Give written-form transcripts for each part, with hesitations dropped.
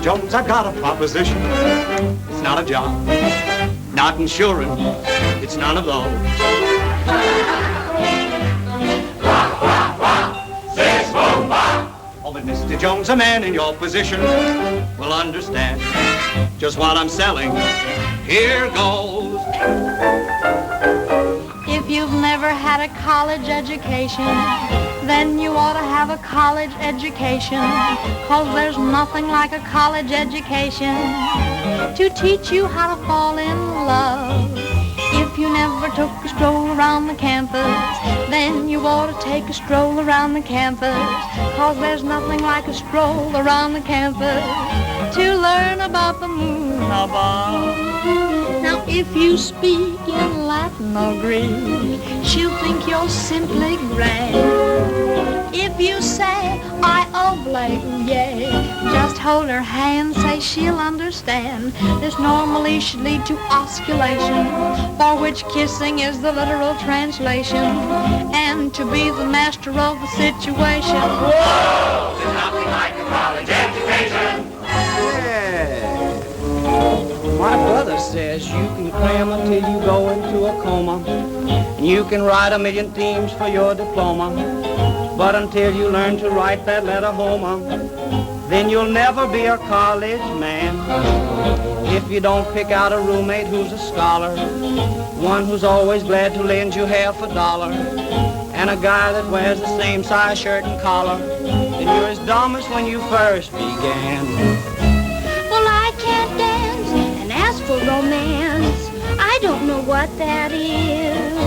Jones, I've got a proposition. It's not a job, not insurance, it's none of those. Oh, but Mr. Jones, a man in your position will understand just what I'm selling. Here goes. If you've never had a college education, then you ought to have a college education, 'cause there's nothing like a college education to teach you how to fall in love. If you never took a stroll around the campus, then you ought to take a stroll around the campus, 'cause there's nothing like a stroll around the campus to learn about the moon above. Now if you speak in Latin or Greek, she'll think you're simply grand. If you say, I oblate, yay, just hold her hand, say she'll understand. This normally should lead to osculation, for which kissing is the literal translation, and to be the master of the situation. Whoa! There's nothing like a college education. My brother says you can cram until you go into a coma, and you can write 1,000,000 themes for your diploma, but until you learn to write that letter Homer, then you'll never be a college man. If you don't pick out a roommate who's a scholar, one who's always glad to lend you $50, and a guy that wears the same size shirt and collar, then you're as dumb as when you first began. Well, I can't dance, and as for romance, I don't know what that is.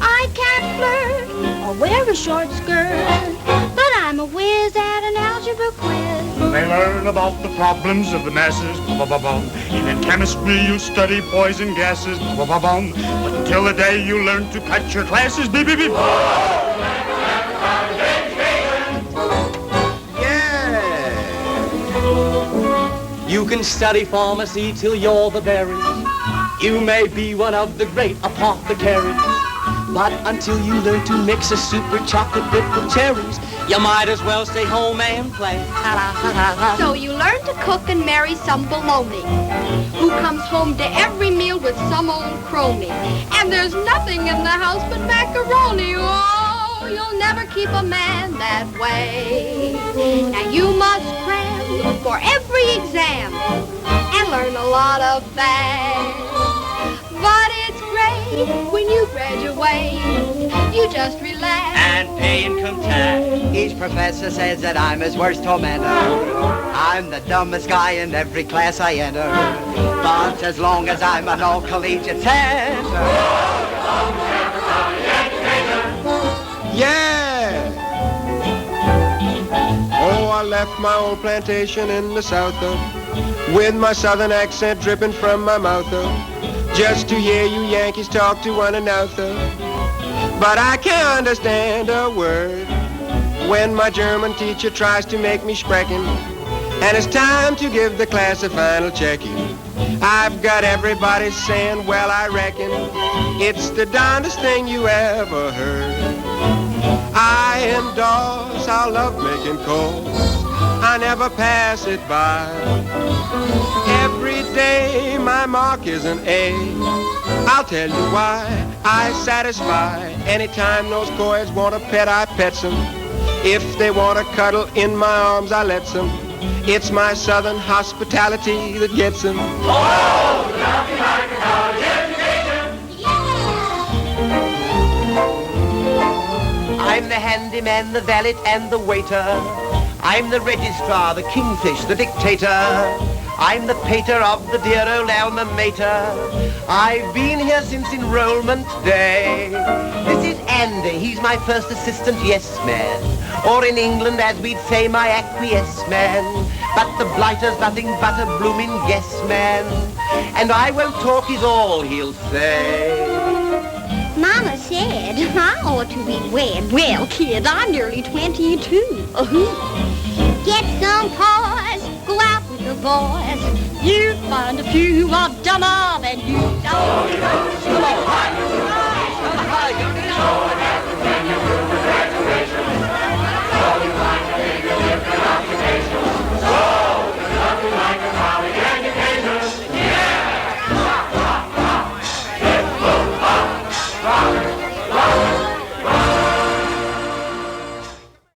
I can't flirt or wear a short skirt, but I'm a whiz at an algebra quiz. They learn about the problems of the masses, and in chemistry you study poison gases, but until the day you learn to cut your classes, beep, beep, beep. You can study pharmacy till you're the berries. You may be one of the great apothecaries. But until you learn to mix a super chocolate dip with cherries, you might as well stay home and play. So you learn to cook and marry some baloney, who comes home to every meal with some old crony. And there's nothing in the house but macaroni. Oh, you'll never keep a man that way. Now you must cram for every exam and learn a lot of things. But it's great when you graduate, you just relax And pay income tax. Each professor says that I'm his worst tormentor. I'm the dumbest guy in every class I enter. But as long as I'm an all-collegiate center. Yeah! Oh, I left my old plantation in the south, with my southern accent dripping from my mouth, just to hear you Yankees talk to one another. But I can't understand a word when my German teacher tries to make me sprechen, and it's time to give the class a final checking. I've got everybody saying, well, I reckon it's the darndest thing you ever heard. I endorse our love-making course, I never pass it by. Every day my mark is an A. I'll tell you why. I satisfy anytime those coys want a pet, I pets them. If they want to cuddle in my arms, I lets them. It's my southern hospitality that gets them. Oh, nothing like a college education. I'm the handyman, the valet, and the waiter. I'm the registrar, the kingfish, the dictator. I'm the pater of the dear old alma mater. I've been here since enrollment day. This is Andy, he's my first assistant, yes man. Or in England, as we'd say, my acquiesce man. But the blighter's nothing but a blooming yes man. And I won't talk is all he'll say. Mama said I ought to be wed. Well, kid, I'm nearly 22. Get some toys, go out with the boys. You find a few are dumber than you. So you go to school, so it happens when you do the graduation.